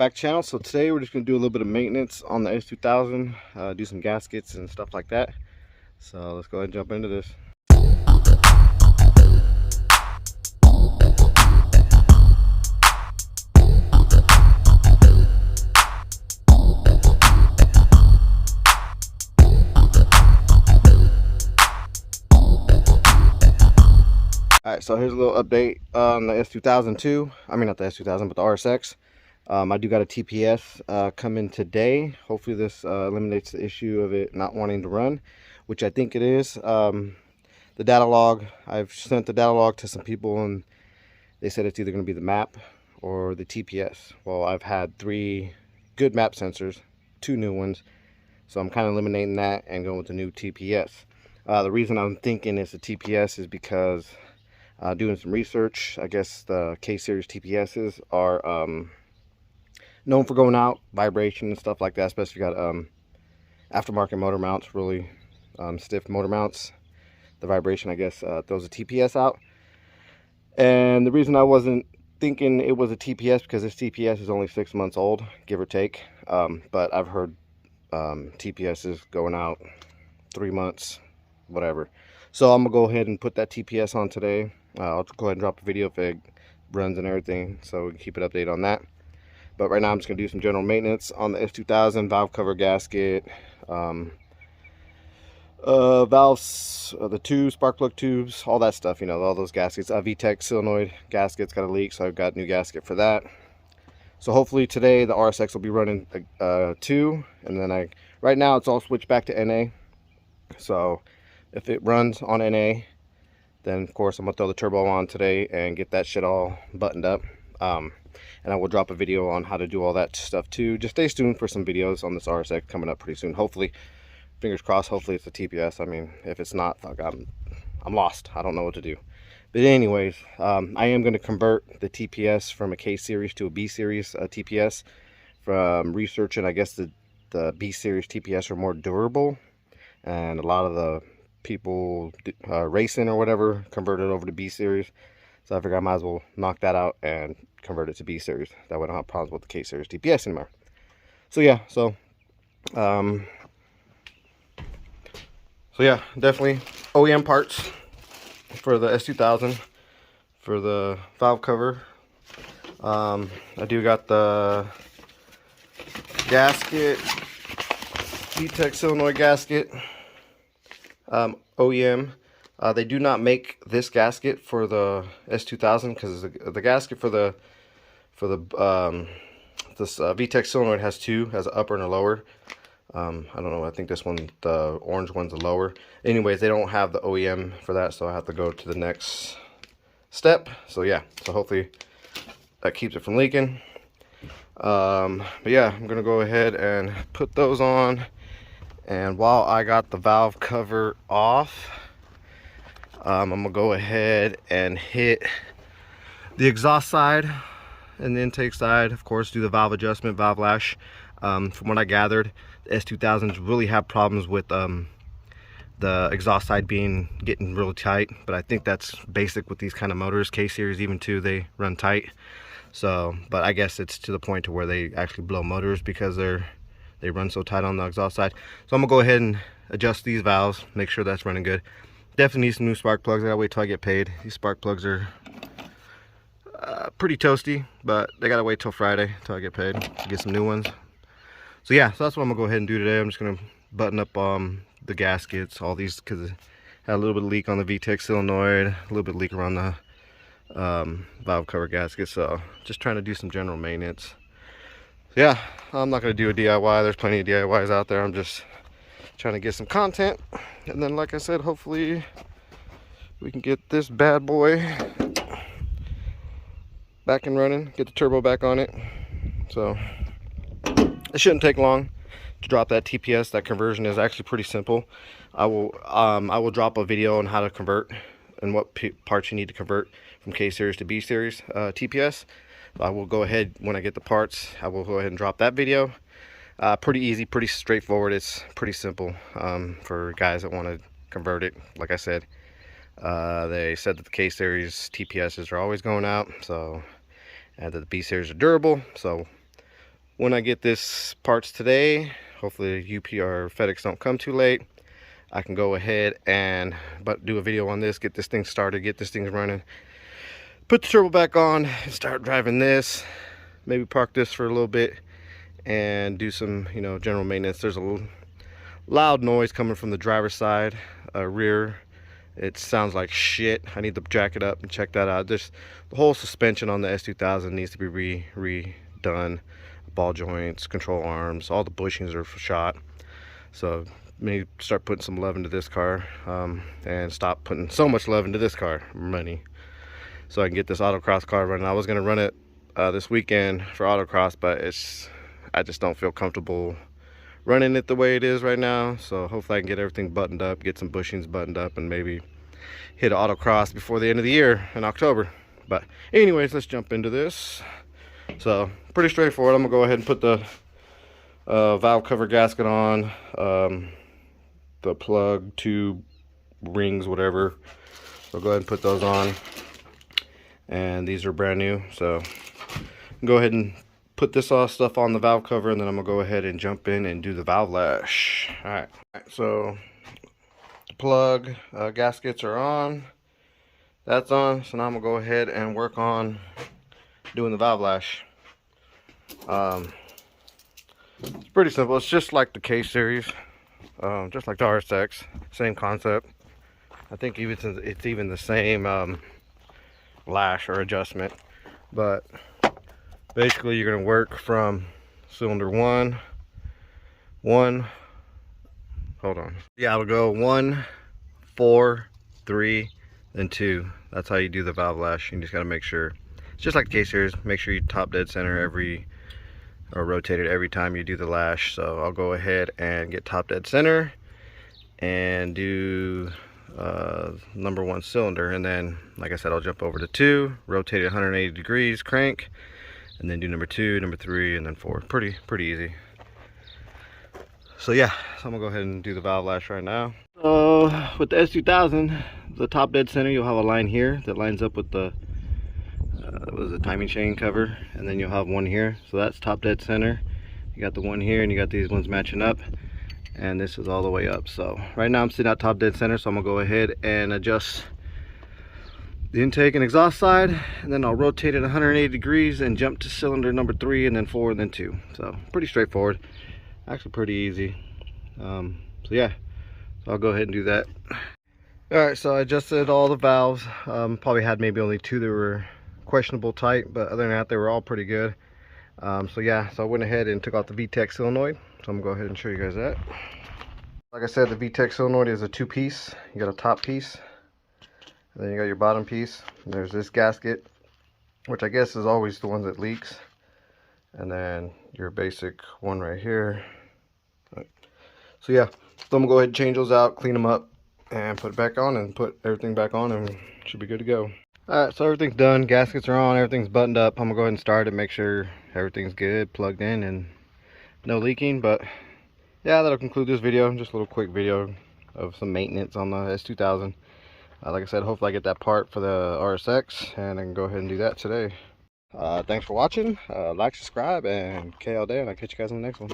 back channel. So today we're just going to do a little bit of maintenance on the S2000, do some gaskets and stuff like that. So let's go ahead and jump into this. Alright, so here's a little update on the S2002. I mean, not the S2000, but the RSX. I do got a TPS coming today. Hopefully this eliminates the issue of it not wanting to run, which I think it is. The data log, I've sent the data log to some people and they said it's either going to be the map or the TPS. Well, I've had 3 good map sensors, 2 new ones, so I'm kind of eliminating that and going with the new TPS. The reason I'm thinking it's a TPS is because doing some research, I guess the K-series TPSs are known for going out, vibration and stuff like that, especially if you got aftermarket motor mounts, really stiff motor mounts. The vibration, I guess, throws a TPS out. And the reason I wasn't thinking it was a TPS, because this TPS is only 6 months old, give or take. But I've heard TPSs going out 3 months, whatever. So I'm gonna go ahead and put that TPS on today. I'll go ahead and drop a video if it runs and everything, so we can keep it updated on that. But right now I'm just gonna do some general maintenance on the S2000, valve cover gasket, valves, the tubes, spark plug tubes, all that stuff, you know, all those gaskets. VTEC solenoid gasket's got a leak, so I've got a new gasket for that. So hopefully today the RSX will be running 2, and then right now it's all switched back to NA. So if it runs on NA, then of course I'm gonna throw the turbo on today and get that shit all buttoned up. And I will drop a video on how to do all that stuff too. Just stay tuned for some videos on this RSX coming up pretty soon. Hopefully, fingers crossed, hopefully it's a TPS. I mean, if it's not, fuck, I'm lost. I don't know what to do. But anyways, I am going to convert the TPS from a K-series to a B-series TPS. From researching, I guess the B-series TPS are more durable. And a lot of the people racing or whatever converted over to B-series. So I figured I might as well knock that out and convert it to B-series. That way I don't have problems with the K-series TPS anymore. So yeah, definitely OEM parts for the S2000 for the valve cover. I do got the gasket, VTEC solenoid gasket, OEM. They do not make this gasket for the S2000 because the gasket for this VTEC solenoid has 2, has an upper and a lower. I don't know, I think this one, the orange one's a lower. Anyways, they don't have the OEM for that, so I have to go to the next step. So yeah, so hopefully that keeps it from leaking. But yeah, I'm gonna go ahead and put those on. And while I got the valve cover off, I'm gonna go ahead and hit the exhaust side and the intake side, of course, do the valve adjustment, valve lash. From what I gathered, the S2000s really have problems with the exhaust side getting really tight, but I think that's basic with these kind of motors. K-series even too, they run tight. So, but I guess it's to the point to where they actually blow motors because they run so tight on the exhaust side. So I'm gonna go ahead and adjust these valves, make sure that's running good. Definitely need some new spark plugs. I gotta wait till I get paid. These spark plugs are pretty toasty, but they gotta wait till Friday till I get paid to get some new ones. So yeah, so that's what I'm gonna go ahead and do today. I'm just gonna button up the gaskets, all these, because it had a little bit of leak on the VTEC solenoid, a little bit of leak around the valve cover gasket. So just trying to do some general maintenance. So yeah, I'm not gonna do a DIY. There's plenty of DIYs out there. I'm just trying to get some content, and then like I said, hopefully we can get this bad boy back and running, get the turbo back on it. So it shouldn't take long to drop that TPS. That conversion is actually pretty simple. I will drop a video on how to convert and what parts you need to convert from K-series to B-series TPS. I will go ahead, when I get the parts, I will go ahead and drop that video. Pretty easy, pretty straightforward. It's pretty simple for guys that want to convert it. Like I said, they said that the K-series TPSs are always going out, so and that the B-series are durable. So when I get this parts today, hopefully UP or FedEx don't come too late, I can go ahead and do a video on this, get this thing started, get this thing running, put the turbo back on, and start driving this. Maybe park this for a little bit and do some, you know, general maintenance. There's a little loud noise coming from the driver's side rear. It sounds like shit. I need to jack it up and check that out. Just the whole suspension on the S2000 needs to be redone. Ball joints, control arms, all the bushings are shot. So maybe start putting some love into this car, and stop putting so much love into this car money, so I can get this autocross car running. I was gonna run it this weekend for autocross, but I just don't feel comfortable running it the way it is right now. So hopefully I can get everything buttoned up, get some bushings buttoned up, and maybe hit autocross before the end of the year in October. But anyways, let's jump into this. So pretty straightforward. I'm gonna go ahead and put the valve cover gasket on, the plug, tube, rings, whatever. So go ahead and put those on, and these are brand new. So go ahead and put this all stuff on the valve cover, and then I'm gonna go ahead and jump in and do the valve lash. All right, so plug gaskets are on, that's on. So now I'm gonna go ahead and work on doing the valve lash. It's pretty simple. It's just like the K series, just like the RSX, same concept. I think it's even the same lash or adjustment, but basically you're going to work from cylinder one, hold on, yeah, it'll go 1, 4, 3, then 2. That's how you do the valve lash. You just got to make sure it's just like the K series. Make sure you top dead center or rotate it every time you do the lash. So I'll go ahead and get top dead center and do number 1 cylinder, and then like I said, I'll jump over to 2, rotate it 180 degrees, crank, and then do number 2, number 3, and then 4. Pretty easy. So yeah, so I'm gonna go ahead and do the valve lash right now. With the S2000, the top dead center, you'll have a line here that lines up with the was a timing chain cover, and then you'll have one here. So that's top dead center. You got the one here, and you got these ones matching up, and this is all the way up. So right now I'm sitting at top dead center, so I'm gonna go ahead and adjust the intake and exhaust side, and then I'll rotate it 180 degrees and jump to cylinder number 3, and then 4, and then 2. So pretty straightforward, actually pretty easy. So yeah, so I'll go ahead and do that. All right, so I adjusted all the valves. Probably had maybe only 2 that were questionable tight, but other than that they were all pretty good. So yeah, so I went ahead and took out the VTEC solenoid, so I'm gonna go ahead and show you guys that. Like I said, the VTEC solenoid is a 2-piece. You got a top piece, and then you got your bottom piece, and there's this gasket, which I guess is always the one that leaks, and then your basic one right here. So yeah, so I'm gonna go ahead and change those out, clean them up, and put it back on, and put everything back on, and should be good to go. Alright, so everything's done, gaskets are on, everything's buttoned up. I'm gonna go ahead and start it, make sure everything's good, plugged in, and no leaking. But yeah, that'll conclude this video. Just a little quick video of some maintenance on the S2000. Like I said, hopefully I get that part for the RSX, and I can go ahead and do that today. Thanks for watching. Like, subscribe, and KL Day, and I'll catch you guys in the next one.